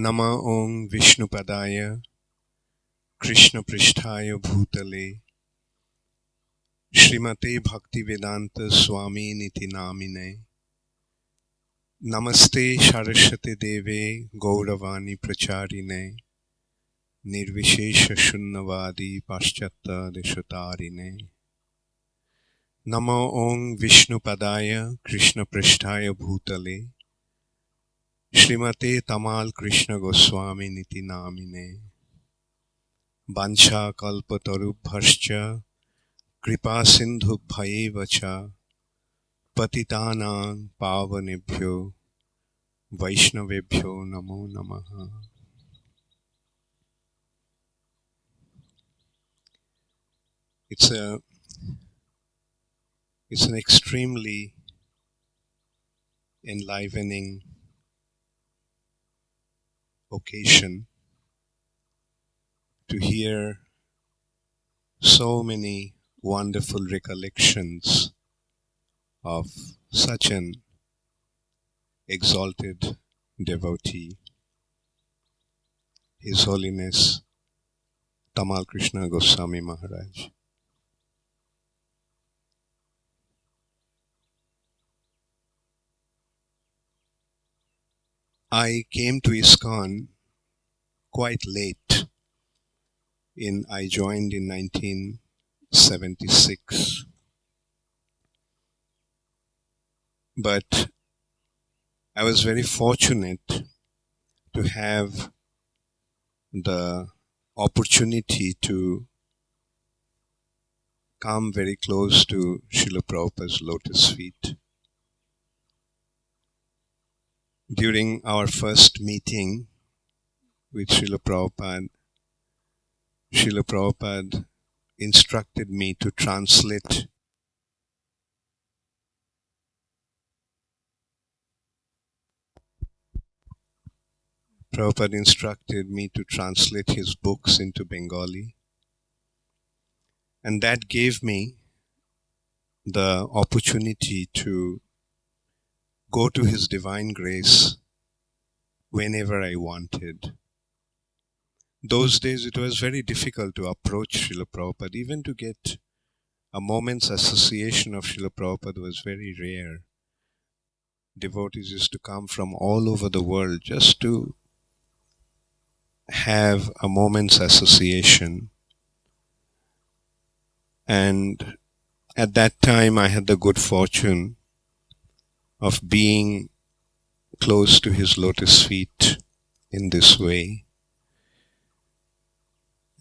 Nama Om Vishnupadaya Krishna Pristhaya Bhutale Srimate Bhaktivedanta Swami Niti Namine Namaste Saraswati Deve Gauravani Pracharine Nirvishesha Shunnavadi Paschata Deshatarine Namo Om Vishnupadaya Krishna Pristhaya Bhutale Srimate Tamal Krishna Goswami Niti Namine Vancha Kalpatarubhascha Kripa Sindhu Bhayevacha Patitanang Pavanebhyo Vaishnavebhyo Namo Namaha. It's an extremely enlivening occasion to hear so many wonderful recollections of such an exalted devotee, His Holiness Tamal Krishna Goswami Maharaj. I came to ISKCON quite late. I joined in 1976. But I was very fortunate to have the opportunity to come very close to Srila Prabhupada's lotus feet. During our first meeting with Srila Prabhupada instructed me to translate his books into Bengali, and that gave me the opportunity to go to His Divine Grace whenever I wanted. Those days it was very difficult to approach Srila Prabhupada. Even to get a moment's association of Srila Prabhupada was very rare. Devotees used to come from all over the world just to have a moment's association. And at that time I had the good fortune of being close to His lotus feet in this way.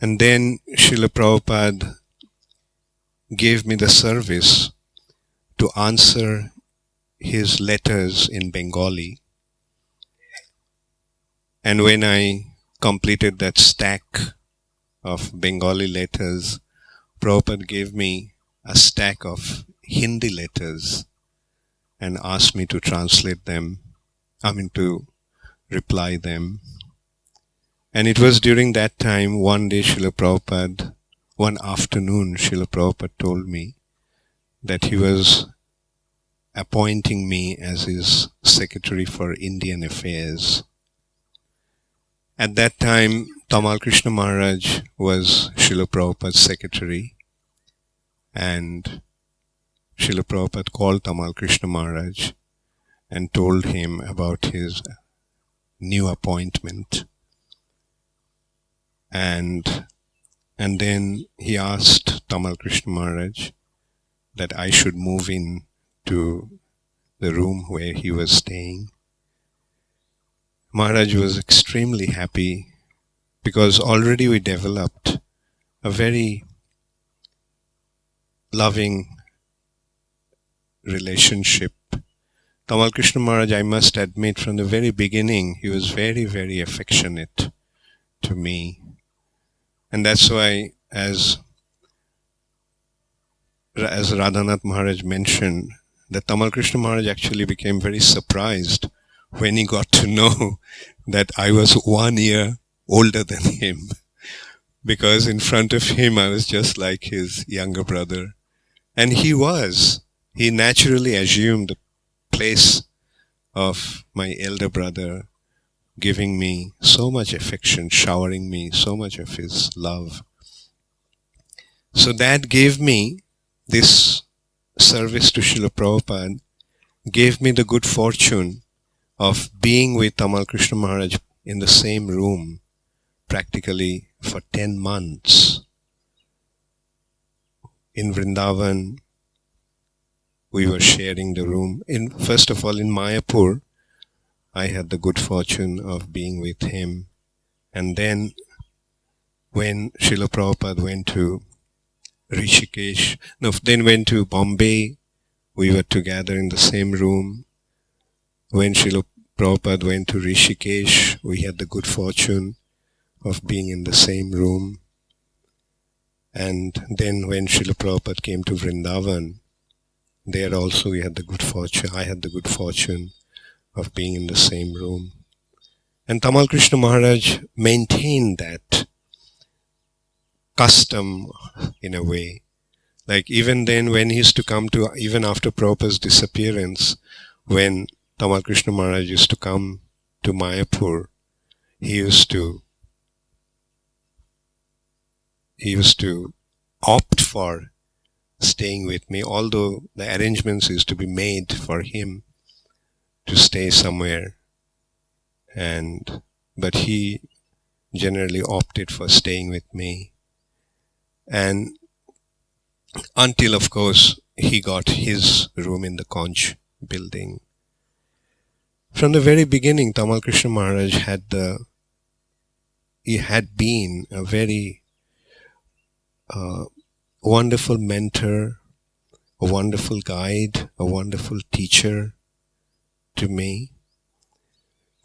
And then Srila Prabhupada gave me the service to answer his letters in Bengali. And when I completed that stack of Bengali letters, Prabhupada gave me a stack of Hindi letters and asked me to translate them, to reply them. And it was during that time, one afternoon, Srila Prabhupada told me that he was appointing me as his secretary for Indian affairs. At that time, Tamal Krishna Maharaj was Srila Prabhupada's secretary, and Srila Prabhupada called Tamal Krishna Maharaj and told him about his new appointment. And then he asked Tamal Krishna Maharaj that I should move in to the room where he was staying. Maharaj was extremely happy because already we developed a very loving relationship. Tamal Krishna Maharaj, I must admit, from the very beginning, he was very, very affectionate to me. And that's why, as Radhanath Maharaj mentioned, that Tamal Krishna Maharaj actually became very surprised when he got to know that I was 1 year older than him. Because in front of him, I was just like his younger brother. And he was. He naturally assumed the place of my elder brother giving me so much affection, showering me so much of his love. So that gave me this service to Srila Prabhupada, gave me the good fortune of being with Tamal Krishna Maharaj in the same room practically for 10 months. In Vrindavan, we were sharing the room. First of all, in Mayapur, I had the good fortune of being with him. And then when Srila Prabhupada went to then went to Bombay, we were together in the same room. When Srila Prabhupada went to Rishikesh, we had the good fortune of being in the same room. And then when Srila Prabhupada came to Vrindavan, there also we had the good fortune, I had the good fortune of being in the same room. And Tamal Krishna Maharaj maintained that custom in a way. Like even then when he used to come to, even after Prabhupada's disappearance, when Tamal Krishna Maharaj used to come to Mayapur, he used to opt for staying with me, although the arrangements used to be made for him to stay somewhere, but he generally opted for staying with me. And until, of course, he got his room in the Conch building. From the very beginning, Tamal Krishna Maharaj had been a very wonderful mentor, a wonderful guide, a wonderful teacher to me.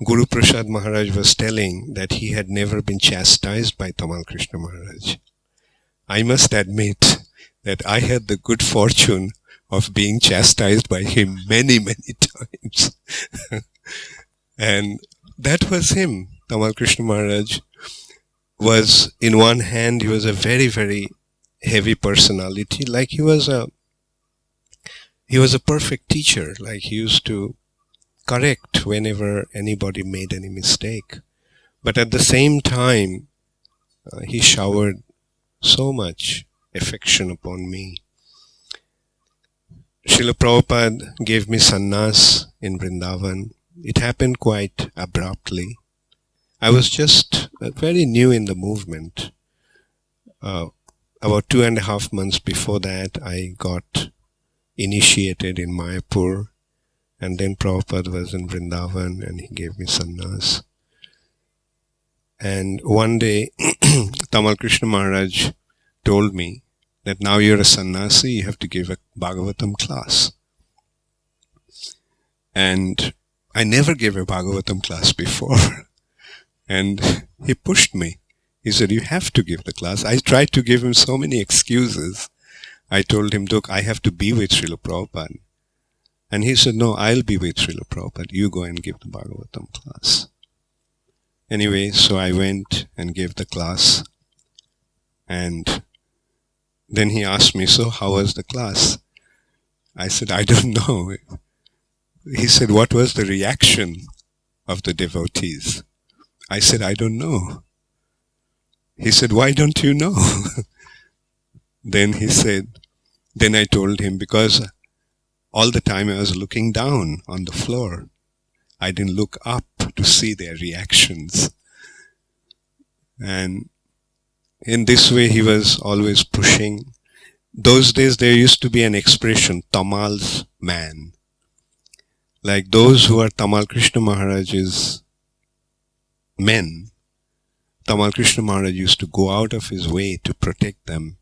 Guru Prasad Maharaj was telling that he had never been chastised by Tamal Krishna Maharaj. I must admit that I had the good fortune of being chastised by him many, many times. And that was him. Tamal Krishna Maharaj was, in one hand, he was a very, very heavy personality. Like he was a perfect teacher. Like he used to correct whenever anybody made any mistake. But at the same time, he showered so much affection upon me. Srila Prabhupada gave me sannyas in Vrindavan. It happened quite abruptly. I was just very new in the movement. About 2.5 months before that, I got initiated in Mayapur, and then Prabhupada was in Vrindavan and he gave me sannyas. And one day, Tamal Krishna Maharaj told me that now you're a sannyasi, you have to give a Bhagavatam class. And I never gave a Bhagavatam class before. And he pushed me. He said, you have to give the class. I tried to give him so many excuses. I told him, look, I have to be with Srila Prabhupada. And he said, no, I'll be with Srila Prabhupada. You go and give the Bhagavatam class. Anyway, so I went and gave the class. And then he asked me, so how was the class? I said, I don't know. He said, what was the reaction of the devotees? I said, I don't know. He said, why don't you know? Then he said, then I told him, because all the time I was looking down on the floor. I didn't look up to see their reactions. And in this way he was always pushing. Those days there used to be an expression, Tamal's man. Like those who are Tamal Krishna Maharaj's men, Tamal Krishna Maharaj used to go out of his way to protect them,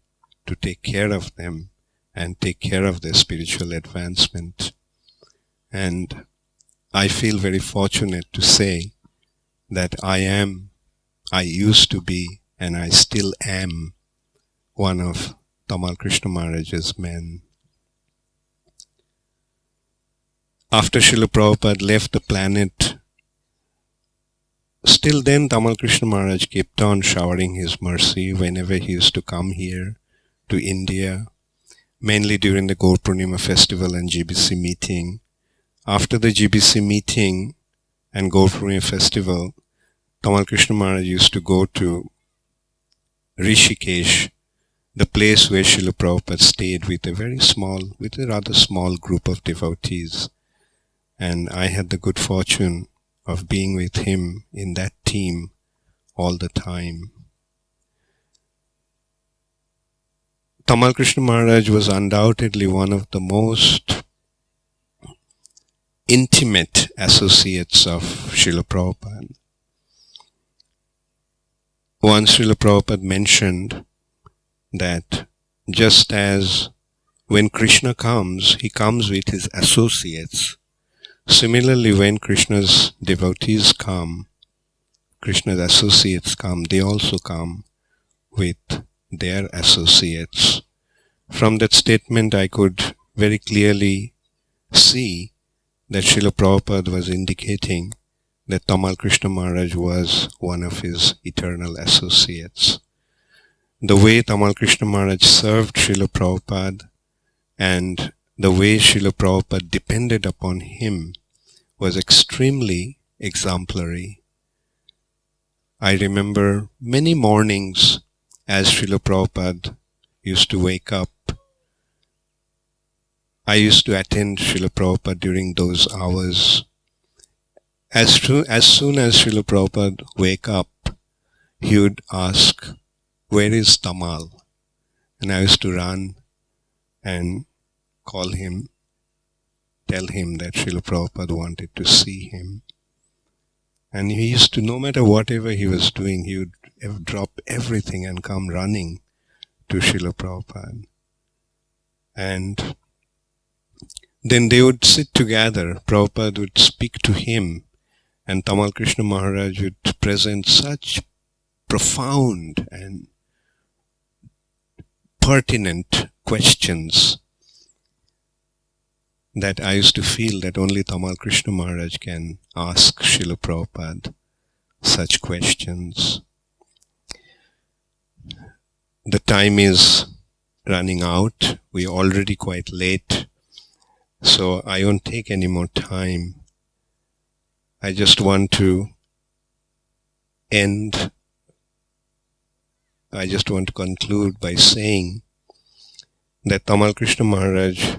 to take care of them, and take care of their spiritual advancement. And I feel very fortunate to say that I used to be, and I still am one of Tamal Krishna Maharaj's men. After Srila Prabhupada left the planet, still then Tamal Krishna Maharaj kept on showering his mercy whenever he used to come here to India, mainly during the Gaur Purnima festival and GBC meeting. After the GBC meeting and Gaur Purnima festival, Tamal Krishna Maharaj used to go to Rishikesh, the place where Srila Prabhupada stayed with a rather small group of devotees. And I had the good fortune of being with him in that team all the time. Tamal Krishna Maharaj was undoubtedly one of the most intimate associates of Srila Prabhupada. Once Srila Prabhupada mentioned that just as when Krishna comes, he comes with his associates. Similarly, when Krishna's devotees come, Krishna's associates come, they also come with their associates. From that statement, I could very clearly see that Srila Prabhupada was indicating that Tamal Krishna Maharaj was one of his eternal associates. The way Tamal Krishna Maharaj served Srila Prabhupada and the way Srila Prabhupada depended upon him was extremely exemplary. I remember many mornings as Srila Prabhupada used to wake up. I used to attend Srila Prabhupada during those hours. As soon as Srila Prabhupada wake up, he would ask, "Where is Tamal?" And I used to run and call him, tell him that Srila Prabhupada wanted to see him. And he used to, no matter whatever he was doing, he would drop everything and come running to Srila Prabhupada. And then they would sit together. Prabhupada would speak to him, and Tamal Krishna Maharaj would present such profound and pertinent questions that I used to feel that only Tamal Krishna Maharaj can ask Srila Prabhupada such questions. The time is running out. We are already quite late, so I won't take any more time. I just want to conclude by saying that Tamal Krishna Maharaj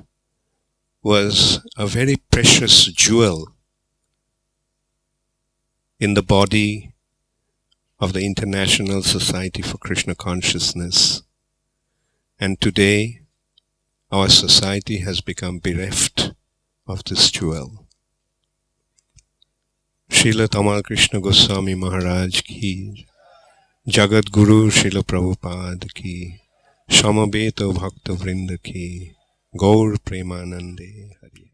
was a very precious jewel in the body of the International Society for Krishna Consciousness. And today, our society has become bereft of this jewel. Srila Tamal Krishna Goswami Maharaj ki, Jagat Guru Srila Prabhupada ki, Shamabeto Bhakta Vrinda ki, Gaur Premanande Hari.